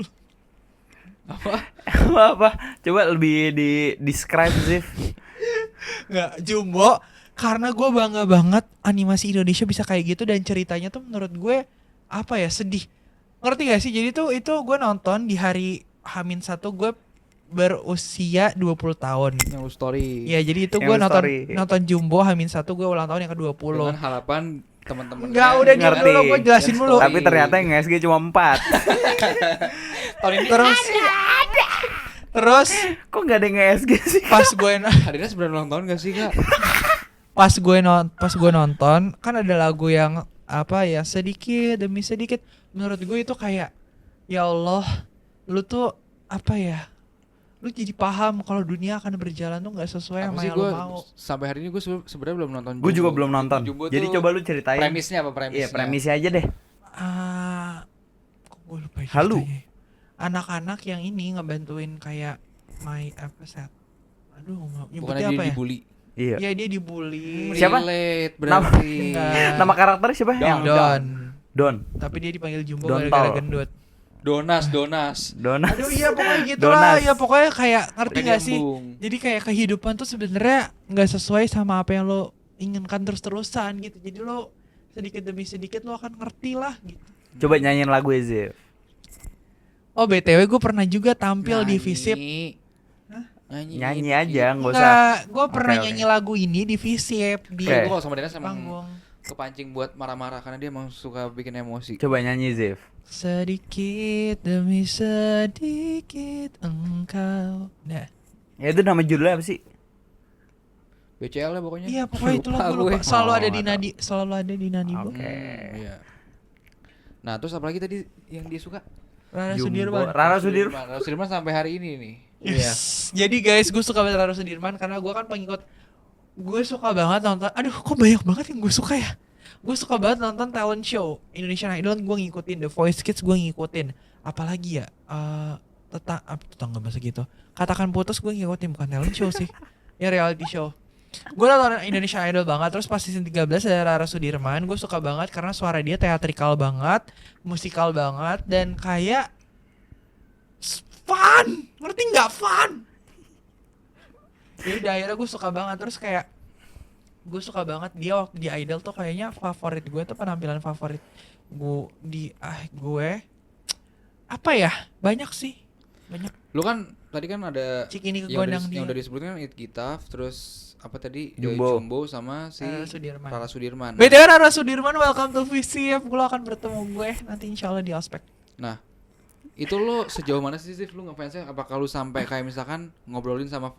Apa? Coba lebih di describe Zif. Nggak, Jumbo karena gue bangga banget animasi Indonesia bisa kayak gitu dan ceritanya tuh menurut gue apa ya, sedih. Ngerti gak sih? Jadi tuh itu gue nonton di hari H-1 gue berusia 20 tahun. Yang story. Ya jadi itu Yang gue nonton story. nonton Jumbo H-1 gue ulang tahun yang ke-20. Dengan harapan teman-teman. Enggak, udah diam ngerti. dulu, gue jelasin Yang dulu. story. Tapi ternyata yang SG cuma 4. tahun ini Terus Kok nggak ada yang SG sih? pas gue hadirnya sebenarnya ulang tahun gak sih, Kak? pas gue nonton kan ada lagu yang apa ya, sedikit demi sedikit, menurut gue itu kayak ya Allah, lu tuh apa ya, lu jadi paham kalau dunia akan berjalan tuh nggak sesuai Apa sama sih yang lu gue mau. sampai hari ini gue sebenarnya belum nonton. Gue juga Jumbo. belum nonton. Jumbo Jadi tuh coba lu ceritain. premisnya apa premisnya? Iya, premisnya aja deh. Kok gue lupa ya Halu. ceritanya. Anak-anak yang ini ngebantuin kayak apa sih? Aduh, Bukannya nyebutnya dia apa ya? dibully. Iya. Iya dia dibully. Siapa? Relate berarti. Enggak. Nama karakternya siapa? Don. Yang Don. Don. Tapi dia dipanggil Jumbo Don gara-gara Tol. gendut. Donas. Donas. Aduh iya pokoknya gitu Donas. lah. Ya pokoknya kayak ngerti Udah gak sih? nyambung. Jadi kayak kehidupan tuh sebenarnya nggak sesuai sama apa yang lo inginkan terus-terusan gitu. Jadi lo sedikit demi sedikit lo akan ngerti lah gitu. Coba nyanyiin lagu Zif. Oh BTW gue pernah juga tampil di Visip. Nyanyi aja, nggak usah. Enggak, gue pernah Oke. nyanyi lagu ini di Visip di Gue kalau sama Denas emang panggung. kepancing buat marah-marah karena dia emang suka bikin emosi. Coba nyanyi Zif. Sedikit demi sedikit engkau. Nah, Ya itu nama judulnya apa sih? BCL lah pokoknya. iya pokoknya itu lagu gue. lupa. Selalu Oh, ada di nggak tahu. nadi, selalu ada di nadi bu. Oke. Iya. Nah, terus apalagi tadi yang dia suka? Rara Jumbo. Sudirman. Rara Sudirman. Rara Sudirman sampai hari ini nih. Yes. Jadi guys, gue suka banget Rara Sudirman karena gue kan pengikut. Gue suka banget nonton. Aduh, kok banyak banget yang gue suka ya. Gue suka banget nonton talent show Indonesian Idol. Gue ngikutin The Voice Kids, gue ngikutin. Apalagi ya, tetangga bahasa gitu. Katakan putus gue ngikutin, bukan talent show sih. Ya reality show. Gue nonton Indonesian Idol banget. Terus pas season 13 ada Rara Sudirman. Gue suka banget karena suara dia teatrikal banget, musikal banget, dan kayak fun. Ngerti nggak fun? Jadi akhirnya gue suka banget. Terus kayak gue suka banget dia waktu di Idol tuh kayaknya favorit gue tuh penampilan favorit gue apa ya, banyak sih, banyak. Lu kan tadi kan ada Cikini yang kegondang yang dia. udah disebutkan kan It Gitaf, terus apa tadi? Jumbo. Jumbo sama si Rara Sudirman. Rara Sudirman. BTW Rara Sudirman, welcome to Visip. Gue akan bertemu gue nanti insyaallah di ospek. Nah, itu lo sejauh mana sih Zif lu ngefansnya? Apakah lu sampai kayak misalkan ngobrolin sama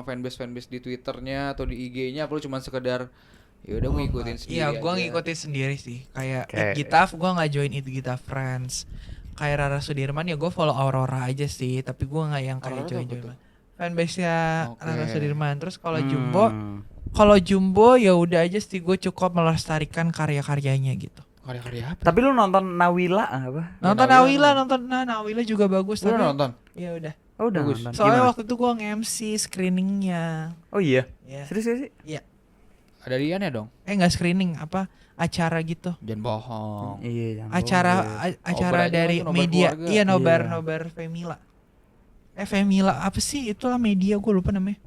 fanbase di Twitternya atau di IG-nya, apa lu cuma sekedar ya udah gue ngikutin sendiri Iya, gue aja? ngikutin sendiri sih. Kayak Oke. It Gitaf, gue nggak join It Gitaf Friends. Kayak Rara Sudirman ya gue follow Aurora aja sih, tapi gue nggak yang kayak Aurora join. apa tuh? Fanbase-nya Oke. Rara Sudirman. Terus kalau Hmm. Jumbo ya udah aja sih, gue cukup melestarikan karya-karyanya gitu. Karya-karya apa? Tapi lu nonton Nawila apa? Nonton Nawila Nawila juga bagus. Lu tapi udah nonton? ya udah. Oh, udah Bagus. nonton. Soalnya Gimana? waktu itu gue nge-MC screeningnya. Oh iya. Ya. Serius gak sih? Iya. Ada Rian ya dong? Nggak screening, apa acara gitu. Jangan bohong. Iya, jangan Acara bohong. acara Nobar aja dari kan, nobar media. keluarga. Iya, nobar Iya. nobar Femila. Femila apa sih? Itulah media, gue lupa namanya.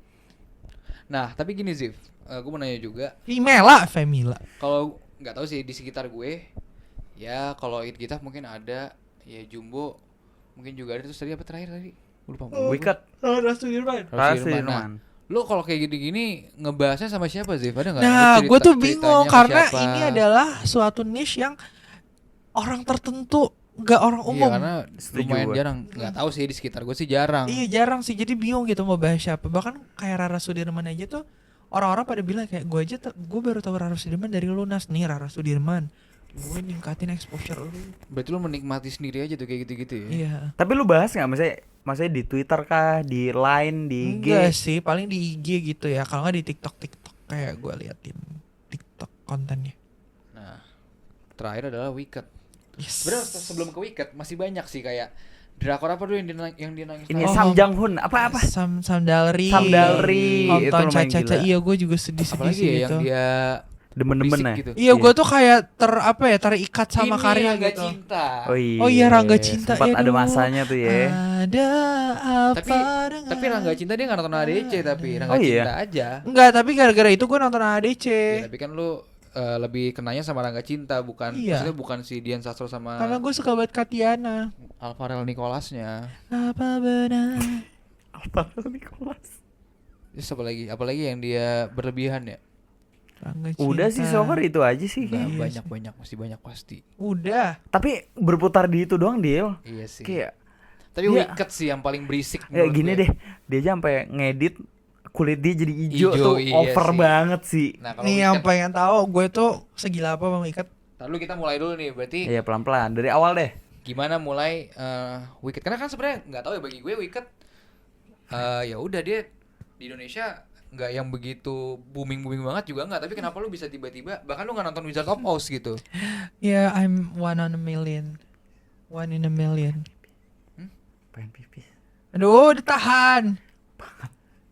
Nah, tapi gini Zif, gue mau nanya juga, Femila. kalau nggak tahu sih di sekitar gue, ya kalau It Gitaf mungkin ada, ya Jumbo mungkin juga ada, terus tadi apa terakhir tadi? Gue lupa. Wicked. Rara Sudirman. Rara Sudirman. Nah, Sudirman. lu kalau kayak gini-gini ngebahasnya sama siapa Zif? Ada nggak? Nah, Lu gue tuh ceritanya bingung sama karena siapa? ini adalah suatu niche yang orang tertentu nggak orang Iya umum. karena Setuju lumayan gue. jarang. Nggak tahu sih di sekitar gue sih jarang. Iya jarang sih, jadi bingung gitu mau bahas siapa. Bahkan kayak Rara Sudirman aja tuh orang-orang pada bilang kayak gue aja gue baru tahu Rara Sudirman dari Lunas nih. Rara Sudirman gue ningkatin exposure lu. Berarti lu menikmati sendiri aja tuh kayak gitu-gitu ya. Iya. Tapi lu bahas nggak, maksudnya di Twitter kah, di Line, di IG? Enggak sih, paling di IG gitu ya. Kalau nggak di TikTok kayak gue liatin TikTok kontennya. Nah, terakhir adalah Wicked. Yes. Sebenarnya sebelum ke Wicked masih banyak sih kayak drakor apa dulu yang dia nangis. Ini Oh, Sam Jang Hoon apa? Samdalri. Samdalri, itu Nonton lumayan Caca. gila. Iya, gue juga sedih-sedih Apalagi sih ya gitu. yang dia Demen-demen berisik ya. gitu. Iya, gue tuh kayak terikat sama Ini karya Rangga gitu. Cinta. Oh iya, Rangga Cinta. Sempat Iya, ada dulu. masanya tuh ya. Ada apa Tapi Rangga Cinta dia nggak nonton ADC tapi Rangga Oh iya? Cinta aja. Enggak, tapi gara-gara itu gue nonton ADC. Ya, tapi kan lu lebih kenanya sama Rangga Cinta bukan Iya. maksudnya bukan si Dian Sastro sama Karena gue suka banget Katiana. Alvarel Nicolasnya. Apa benar? Alvaro Nicolas. Terus apalagi yang dia berlebihan ya. Rangga Udah sih Cinta. so far itu aja sih. Nggak Iya banyak masih banyak pasti. Udah. Tapi berputar di itu doang Deal. Iya sih. Kayak Tapi dia- Wicked sih yang paling berisik ya menurut gini gue. deh, dia aja sampai ngedit kulit dia jadi hijau Ijo, tuh iya over sih. banget sih. Nah, kalau Nih yang Wicked, pengen tahu gue tuh segila apa Bang Ikat. lalu kita mulai dulu nih. Berarti Iya pelan-pelan dari awal deh. gimana mulai Wicked? Karena kan sebenarnya nggak tahu ya bagi gue Wicked ya udah dia di Indonesia nggak yang begitu booming banget juga nggak, tapi kenapa lu bisa tiba-tiba bahkan lu nggak nonton Wizard of Oz gitu? Ya, I'm one on a million. One in a million. Pengen pipis. Aduh, ditahan.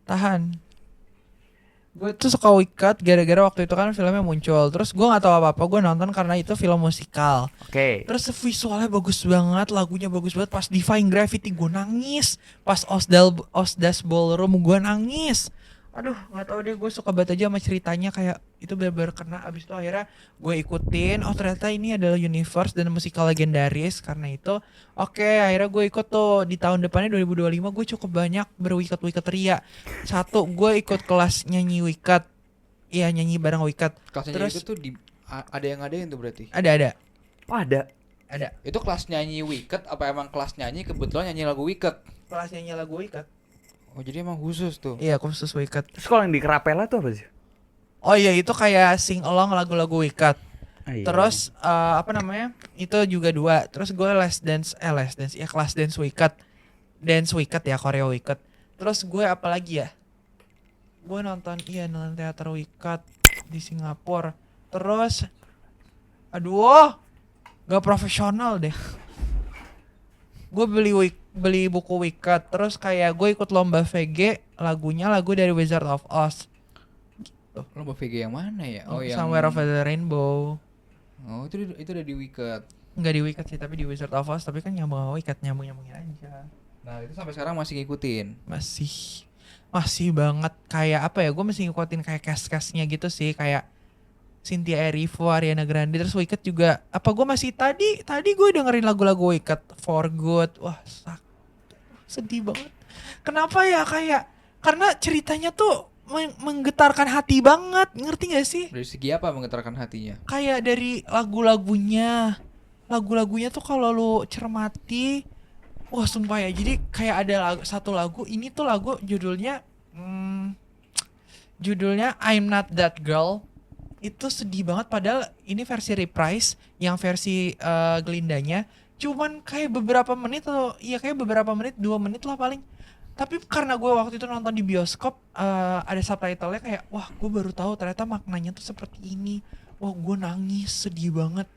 Tahan. Gue tuh suka Wicked gara-gara waktu itu kan filmnya muncul. Terus gue nggak tahu apa-apa, gue nonton karena itu film musikal. Oke. Terus visualnya bagus banget, lagunya bagus banget. Pas Defying Gravity gue nangis. Pas Osdas Ballroom gue nangis. Aduh, nggak tahu deh, gue suka banget aja sama ceritanya, kayak itu benar-benar kena. Abis itu akhirnya gue ikutin, oh ternyata ini adalah universe dan musikal legendaris. Karena itu oke, akhirnya gue ikut tuh di tahun depannya 2025 gue cukup banyak berwicket-wicket ria. Satu, gue ikut kelas nyanyi Wicked. Iya, nyanyi bareng Wicked. Kelasnya Terus- itu tuh ada yang ngadain tuh berarti. Ada. Oh ada. Itu kelas nyanyi Wicked apa emang kelas nyanyi kebetulan nyanyi lagu Wicked? Kelas nyanyi lagu Wicked. Oh jadi emang khusus tuh. Iya, khusus Wicked. Terus kalau yang di Kerapela tuh apa sih? Oh iya, itu kayak sing along lagu-lagu Wicked. Ah, iya. Terus apa namanya? Itu juga 2. Terus gue kelas dance ya, kelas dance Wicked. Dance Wicked ya, choreo Wicked. Terus gue apa lagi ya? Gue nonton teater Wicked di Singapura. Terus aduh, gak profesional deh. Gue beli buku Wicked, terus kayak gue ikut lomba VG, lagu dari Wizard of Oz. Lomba VG yang mana ya? Oh yang Somewhere Over the Rainbow. Oh itu udah di Wicked. Enggak di Wicked sih, tapi di Wizard of Oz. Tapi kan nyambung sama Wicked, nyambungin aja. Nah itu sampai sekarang masih ngikutin. Masih banget, kayak apa ya, gue masih ngikutin kayak cast-castnya gitu sih, kayak Cynthia Erivo, Ariana Grande, terus Wicked juga. Apa gue masih tadi gue dengerin lagu-lagu Wicked, For Good. Wah, sedih banget. Kenapa ya, kayak karena ceritanya tuh menggetarkan hati banget, ngerti gak sih? Dari segi apa menggetarkan hatinya? Kayak dari lagu-lagunya tuh kalau lu cermati, wah sumpah ya, jadi kayak ada satu lagu, ini tuh lagu judulnya I'm Not That Girl. Itu sedih banget, padahal ini versi reprise, yang versi Glindanya cuman kayak beberapa menit, 2 menit lah paling. Tapi karena gue waktu itu nonton di bioskop, ada subtitlenya, kayak wah gue baru tahu ternyata maknanya tuh seperti ini. Wah, gue nangis, sedih banget.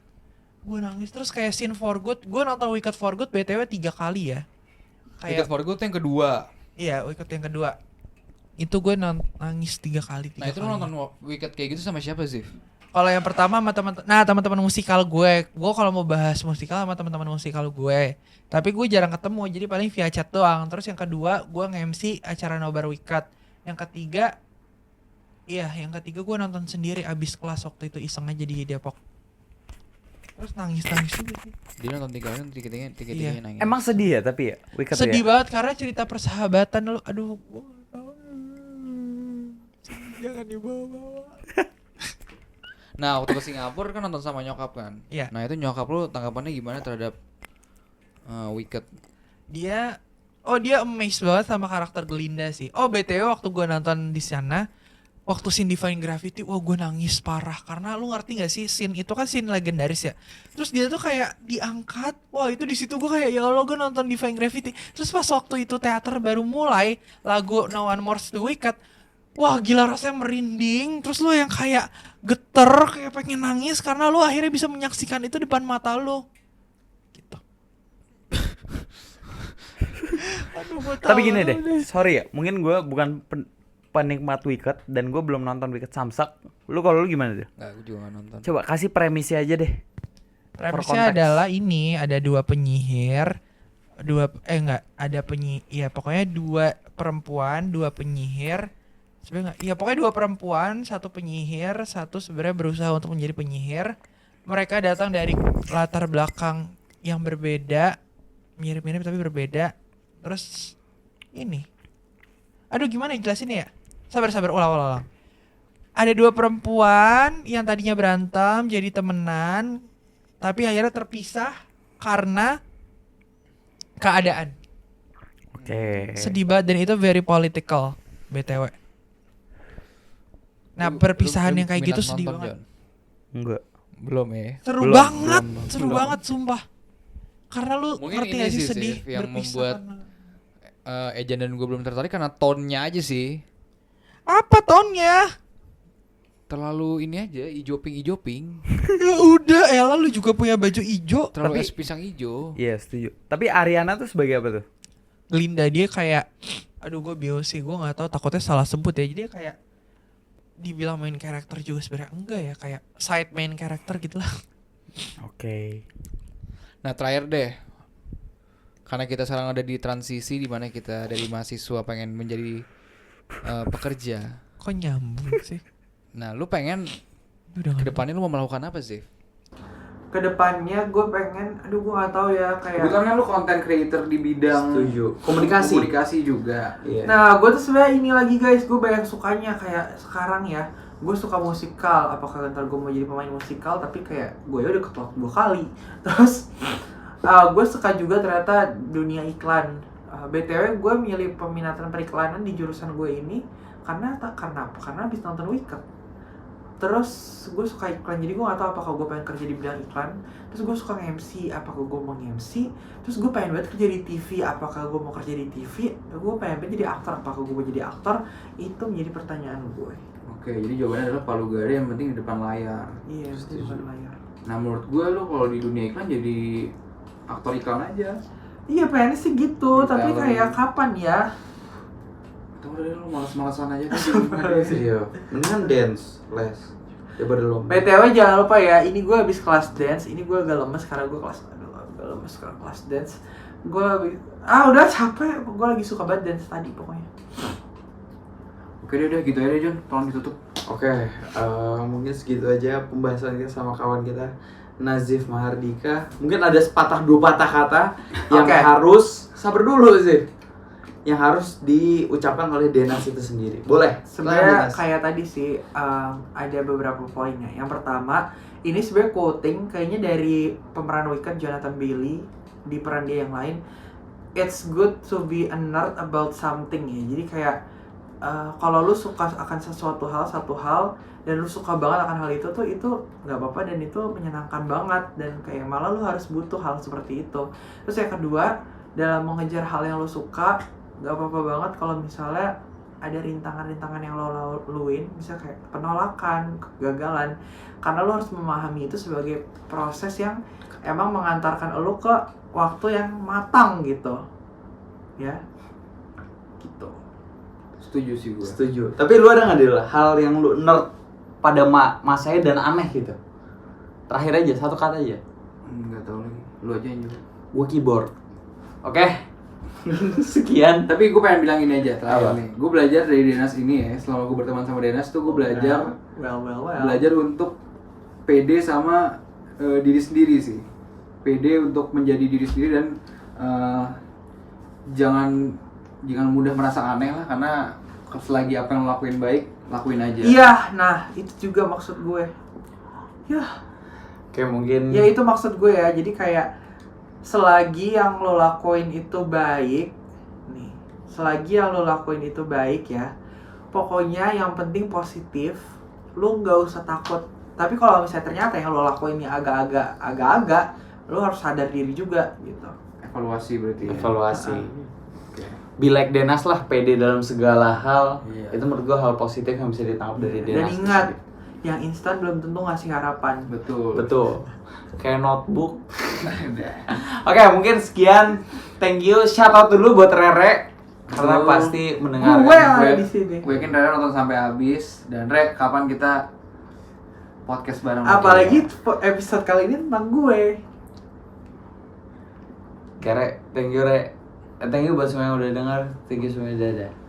Gue nangis. Terus kayak Scene for Good, gue nonton Wicked for Good BTW 3 kali ya. Wicked for Good yang kedua. Iya, Wicked yang kedua. Itu gue nangis 3 kali. Nah itu lu nonton Wicked kayak gitu sama siapa sih? Kalau yang pertama sama teman-teman musikal gue kalau mau bahas musikal sama teman-teman musikal gue. Tapi gue jarang ketemu, jadi paling via chat doang. Terus yang kedua, gue nge-MC acara Nobar Wicked. Yang ketiga gue nonton sendiri abis kelas waktu itu, iseng aja di Depok. Terus nangis juga sih. Dia nonton 3 kali, tiga-tiganya nangis. Emang sedih ya tapi ya Wicked Sedih ya? banget karena cerita persahabatan lu. Aduh, jangan dibawa-bawa. Nah waktu ke Singapura kan nonton sama nyokap kan? Iya. Nah itu nyokap lu tanggapannya gimana terhadap Wicked. Dia amazed banget sama karakter Glinda sih. Oh BTW waktu gue nonton di sana, waktu scene Defying Gravity, wah gue nangis parah karena lu ngerti gak sih scene itu kan scene legendaris ya. Terus dia tuh kayak diangkat, wah itu di situ gue kayak ya Allah gue nonton Defying Gravity. Terus pas waktu itu teater baru mulai lagu No One More's the Wicked, wah gila rasanya merinding. Terus lu yang kayak geter, kayak pengen nangis karena lu akhirnya bisa menyaksikan itu depan mata lu. Gitu. Aduh, gua Tapi tahu gini deh. deh, sorry ya, mungkin gue bukan penikmat Wicked dan gue belum nonton Wicked samsak. Lu gimana deh? Nggak, aku juga nggak nonton. Coba kasih premisi aja deh. Premisnya konteks. adalah ini ada dua penyihir, pokoknya dua perempuan, dua penyihir. Sebenarnya nggak, iya pokoknya dua perempuan, satu penyihir, satu sebenarnya berusaha untuk menjadi penyihir. Mereka datang dari latar belakang yang berbeda, mirip-mirip tapi berbeda. Terus ini, aduh gimana jelasinnya ya? Sabar, ulang. Ada dua perempuan yang tadinya berantem jadi temenan, tapi akhirnya terpisah karena keadaan. Oke. Sedih banget dan itu very political, BTW. Nah, perpisahan yang kayak gitu minat sedih nonton, banget. Jon? Enggak. Belum ya. Seru Belum, banget, belum. seru Belum. banget sumpah. Karena lu Mungkin ngerti ini gak sih sih, sedih Sif, yang berpisah membuat karena- Ejan dan gue belum tertarik karena tone-nya aja sih. Apa tonnya? Terlalu ini aja, ijoping. Ya udah, Ella lu juga punya baju ijo. Terlalu Tapi- es pisang ijo. Iya, setuju. Tapi Ariana tuh sebagai apa tuh? Linda dia kayak, aduh gue bingung sih, gue nggak tahu takutnya salah sebut ya. Jadi dia kayak dibilang main karakter juga sebenarnya enggak ya, kayak side main karakter gitu lah. Oke. Nah, terakhir deh. Karena kita sekarang ada di transisi di mana kita dari mahasiswa pengen menjadi pekerja. Kok nyambung sih? Nah, lu pengen Udah nggak kedepannya lu mau melakukan apa sih? Kedepannya gue pengen, aduh gue nggak tahu ya kayak. Kebetulan kan lu content creator di bidang Setuju. Komunikasi. komunikasi juga. Iya. Nah, gue tuh sebenarnya ini lagi guys, gue banyak sukanya kayak sekarang ya. Gue suka musikal, apakah ntar gue mau jadi pemain musikal, tapi kayak gue ya udah ketolak 2 kali. Terus gue suka juga ternyata dunia iklan. BTW gue milih peminatan periklanan di jurusan gue ini karena apa? Karena habis nonton Wicked. Terus gue suka iklan, jadi gue gak tahu apakah gue pengen kerja di bidang iklan. Terus gue suka nge-MC, apakah gue mau nge-MC. Terus gue pengen banget kerja di TV, apakah gue mau kerja di TV. Gue pengen banget jadi aktor, apakah gue mau jadi aktor. Itu menjadi pertanyaan gue. Oke, jadi jawabannya adalah palu gada yang penting di depan layar. Iya, di depan layar. Nah, menurut gue lu kalau di dunia iklan jadi aktor iklan aja. Iya pengennya sih gitu, Di tapi film. kayak kapan ya? Tahu deh lu malas-malasan aja. Iya, mendingan dance, les. Coba dulu. BTW jangan lupa ya, ini gue habis kelas dance, ini gue agak lemes karena gue agak lemes karena kelas dance. Gue udah capek, gue lagi suka banget dance tadi pokoknya. Oke deh, udah gitu aja deh, Jon. Tolong ditutup. Oke, mungkin segitu aja pembahasan kita sama kawan kita Nazif Mahardika. Mungkin ada sepatah dua patah kata yang Oke. harus sabar dulu sih, yang harus diucapkan oleh Denas itu sendiri. Boleh? Sebenarnya Silakan, Denas. kayak tadi sih ada beberapa poinnya. Yang pertama, ini sebenarnya quoting kayaknya dari pemeran Wicked Jonathan Bailey di peran dia yang lain. It's good to be a nerd about something ya. Jadi kayak kalau lu suka akan satu hal dan lu suka banget akan hal itu tuh itu nggak apa-apa dan itu menyenangkan banget dan kayak malah lu harus butuh hal seperti itu. Terus yang kedua, dalam mengejar hal yang lu suka nggak apa-apa banget kalau misalnya ada rintangan-rintangan yang lo laluin, bisa kayak penolakan, kegagalan, karena lo harus memahami itu sebagai proses yang emang mengantarkan lo ke waktu yang matang gitu, ya, gitu. Setuju sih gue. Setuju. Tapi lu ada nggak Dil hal yang lu nerd pada masanya dan aneh gitu? Terakhir aja, satu kata aja. Enggak tahu lagi. Lu aja yang jawab. Gua keyboard. Oke. Sekian. Tapi gue pengen bilang ini aja terakhir Apa? nih. Gue belajar dari Denas ini ya. Selama gue berteman sama Denas tuh gue belajar belajar untuk pede sama diri sendiri sih. Pede untuk menjadi diri sendiri dan jangan mudah merasa aneh lah, karena selagi apa yang lo lakuin baik, lakuin aja. Iya, nah itu juga maksud gue. Ya, Oke, mungkin ya itu maksud gue ya. Jadi kayak selagi yang lo lakuin itu baik nih, selagi yang lo lakuin itu baik ya, pokoknya yang penting positif, lo nggak usah takut. Tapi kalau misalnya ternyata yang lo lakuin ini agak-agak, lo harus sadar diri juga gitu. Evaluasi berarti ya. Evaluasi. Oke. Be like Denas lah, pede dalam segala hal. Iya. Itu menurut gua hal positif yang bisa ditangkap dari Denas. Dan ingat, yang instan belum tentu ngasih harapan. Betul. Betul. Kayak notebook. Oke, mungkin sekian. Thank you. Shout out dulu buat Rere karena Betul. pasti mendengarkan. Gue Gue di sini. Gue yakin Rere nonton sampai habis. Dan Re, kapan kita podcast bareng? Apalagi episode kali ini tentang gue. Oke, Re. Thank you, Re. Thank you buat semua yang udah dengar. Thank you semuanya. Dadah.